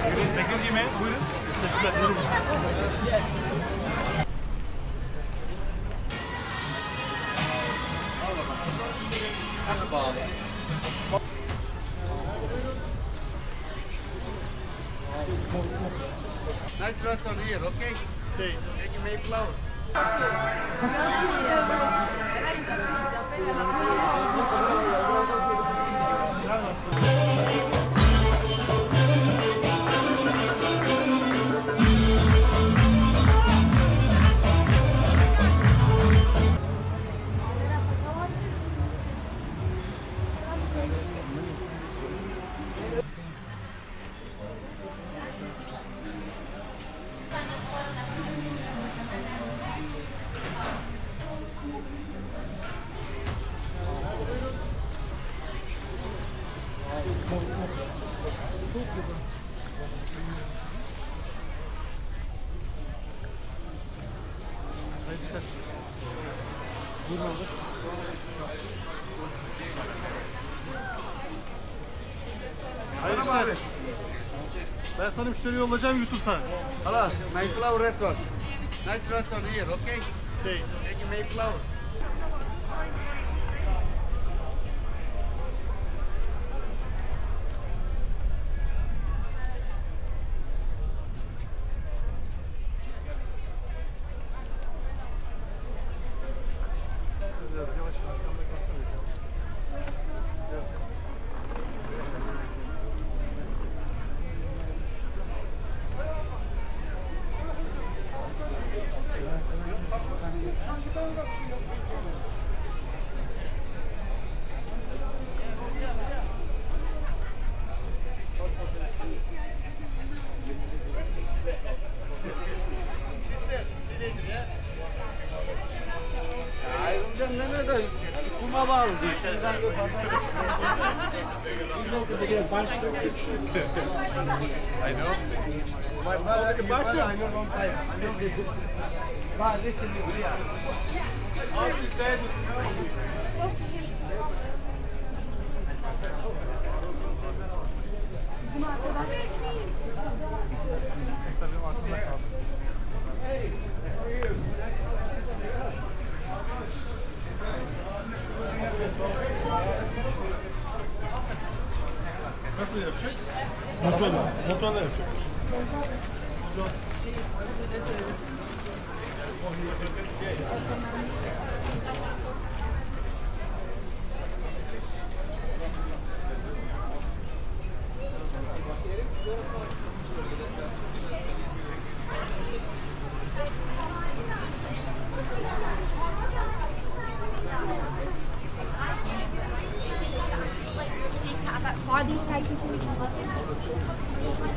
Thank you, man. Buyurun. Teşekkürler. Nice restaurant here, okay? Şey, Thank you, Mayflower. hayır işler. Ben sana müşteri yollayacağım YouTube'dan. Hello, Mayflower restaurant. Nice restaurant here, okay? Şey, Thank you, Mayflower. Ayrılacağım ne de kuma bağlı diyor. I know. My brother, I know long time. I know the book. But listen, all she says is nasıl yapacak? Motorla yapacak. Why these patients in the office?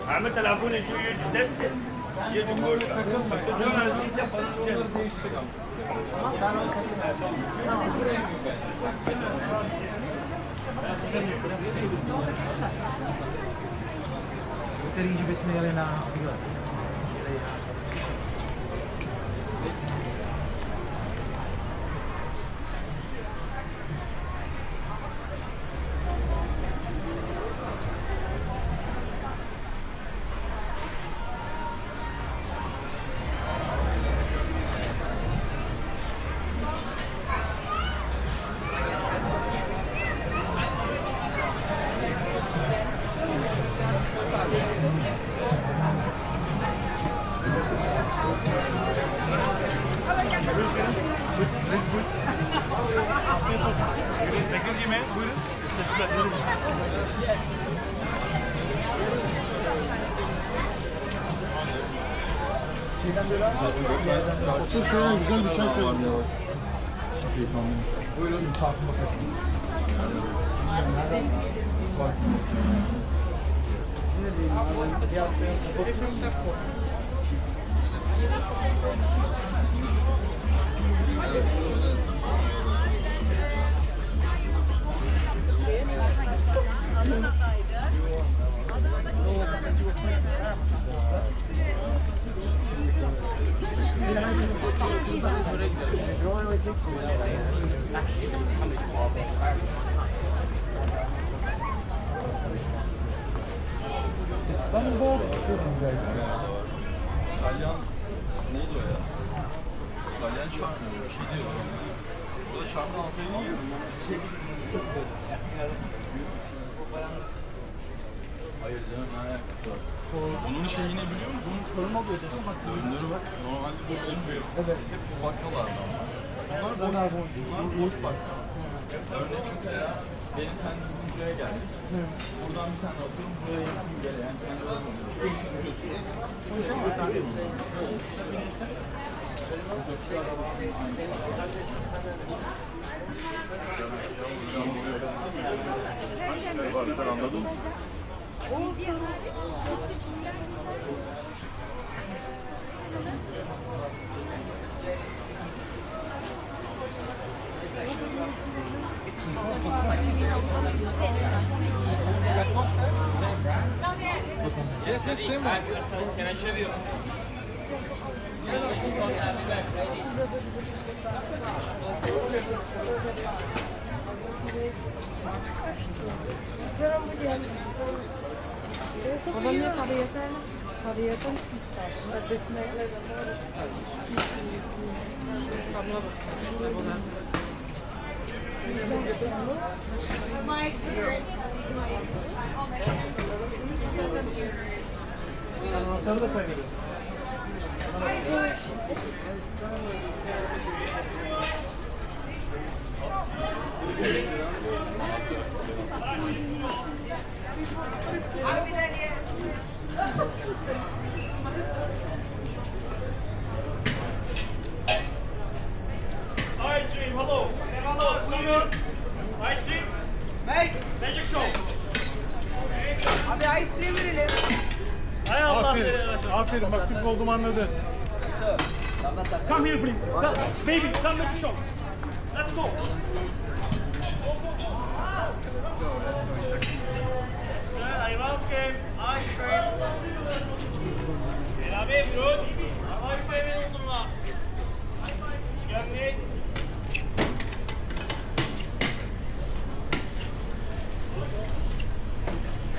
عم تلعبون دستة يا جمهور جمهور تريجي باسم لنا Thank you, man. Buyurun. Teşekkürler. Otur şuraya güzel bir çay söyle. Buyurun. You only takes me Ben de böyle istiyorum belki. İtalyan neydi o ya? İtalyan şarkı mı? Bir şey diyor. Burada şarkı alsaydın ya. Hayır canım, ne alakası var? Bunun şeyini biliyor musun? Koruma oluyor dedim bak. Döndürü bak. Normalde bu olmuyor. Evet. Hep bu bakkalardan var. Bunlar boş bakka. Örneğin mesela benim seninle bugün buraya geldik. Buradan bir tane atıyorum, buraya yesin gele. Yani kendi aramıyorsun. Değiştiriyorsun. Bir tane sen anladın mı? Yes, yes, same one. Can I show you? Podobnie kariyetem sistem. Radysny Anahtarı da kaybediyorsun. Ice cream, hello. Hello, come Ice cream. Magic show. Abi ice cream verelim. Hay Allah Aferin. seni. Aferin. Bak Türk olduğumu anladı. Come here, please. Come, baby, come magic show. Let's go. I welcome ice cream. Beraber bro. Ice cream oldurma. Hoş geldiniz.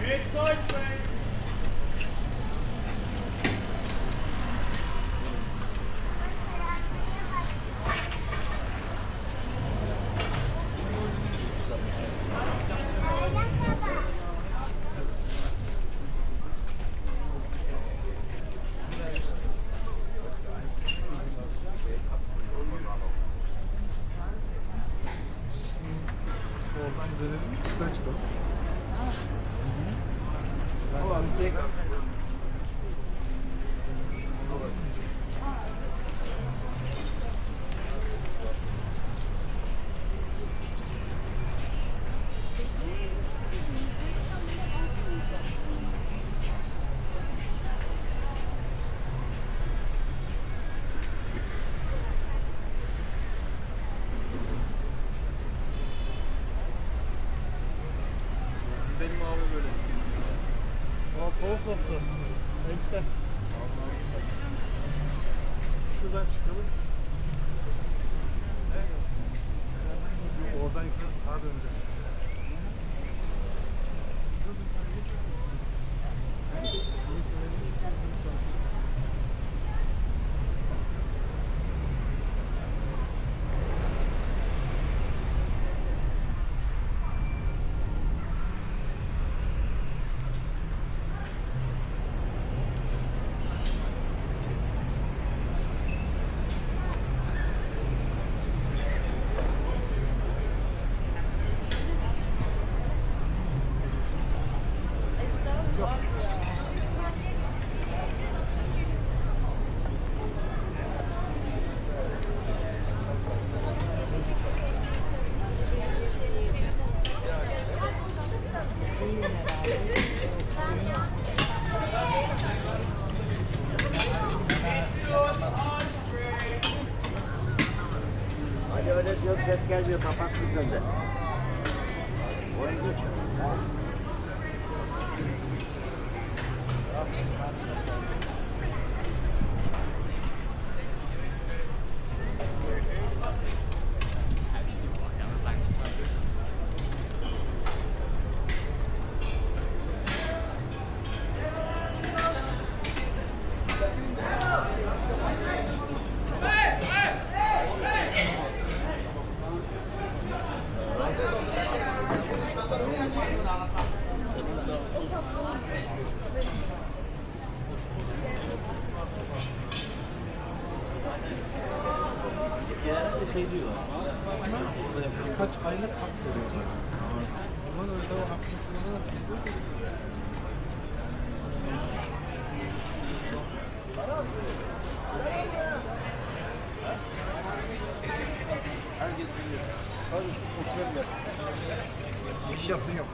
Evet, ice cream. Oradan dönelim. Yukarı çıkalım. Benim abi böyle geziyor. Soğuk koptu. İşte. Şuradan çıkalım. Oradan yukarı sağa döneceğiz. Şunu sevelim çünkü Hadi öyle diyor, ses gelmiyor, kapat kızım de. Oyun geçiyor. şey diyorlar. Birkaç aylık hak veriyorlar. Onlar öyle o hakkını Herkes biliyor. Sadece oturuyorlar. İş yapmıyor.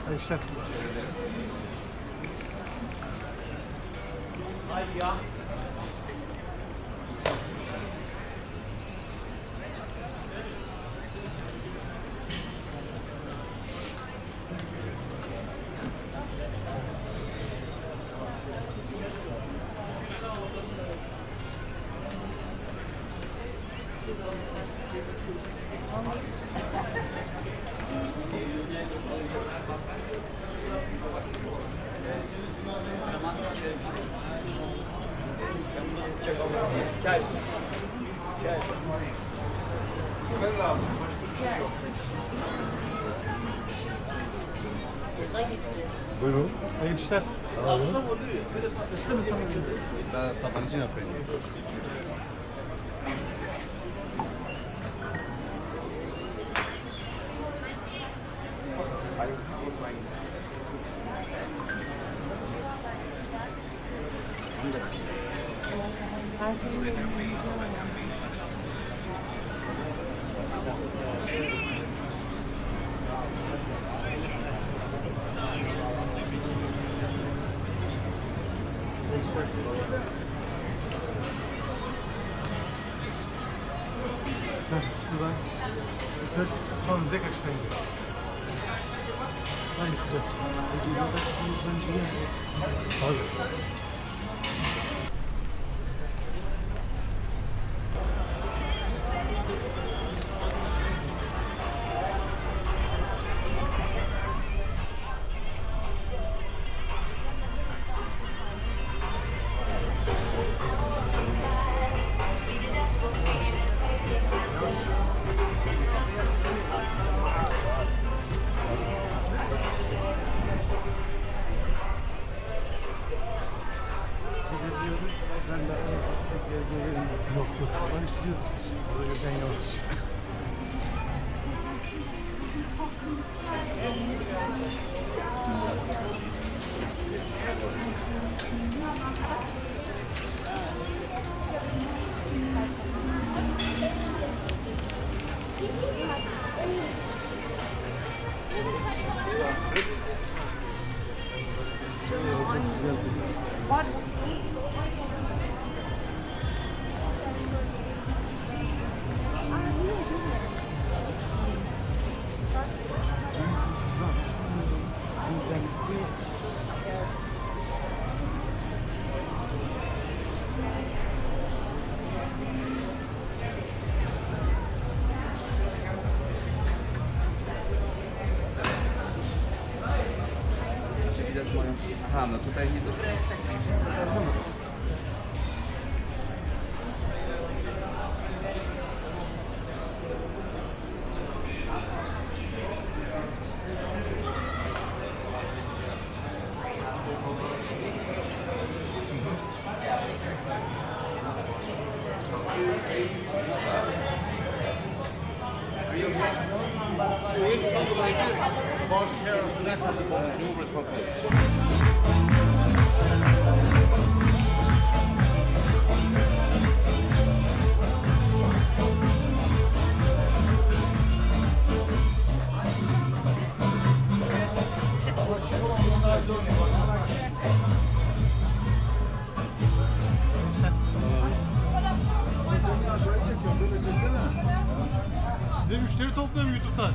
Arkadaşlar. Haydi ya. Ben lazım. Buyurun. Hayırlı işler. Sağ olun. Ben sabancı yapayım. şuradan yukarı çıkmam bize kaç bence. Aynı Kuşadası. Tabii. Yok yok. Ben istiyoruz. Böyle ben yavaş. Aha, no tutaj nie do... Size müşteri topluyorum YouTube'dan.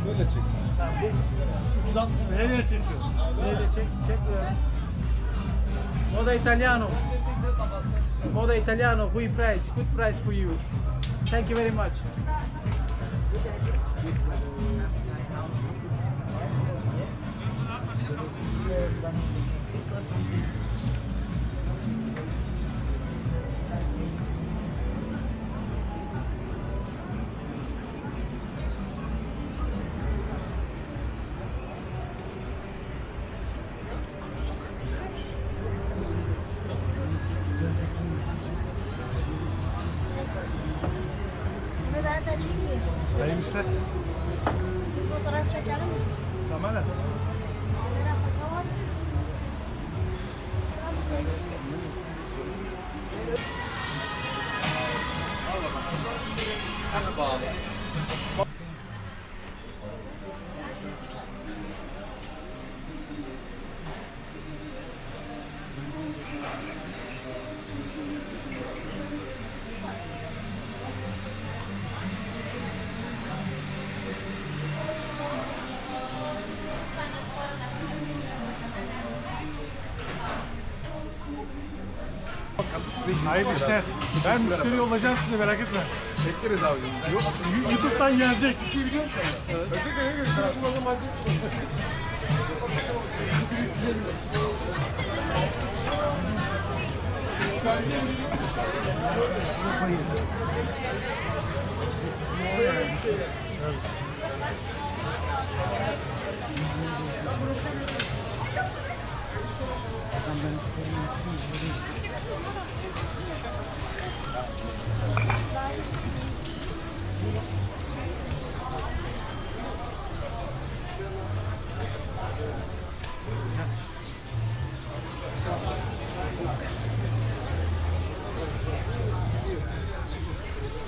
Böyle çek. Yani bu 360 her yer çekiyor. Vedi, çek böyle. Moda Italiano. Moda Italiano, good price for you. Thank you very much. Hayırlı işler. Fotoğraf çekelim mi? Tamam. Biraz bakalım. Hayırlı işler. Ben müşteri yollayacağım size, merak etme. Bekleriz abi. YouTube'dan gelecek.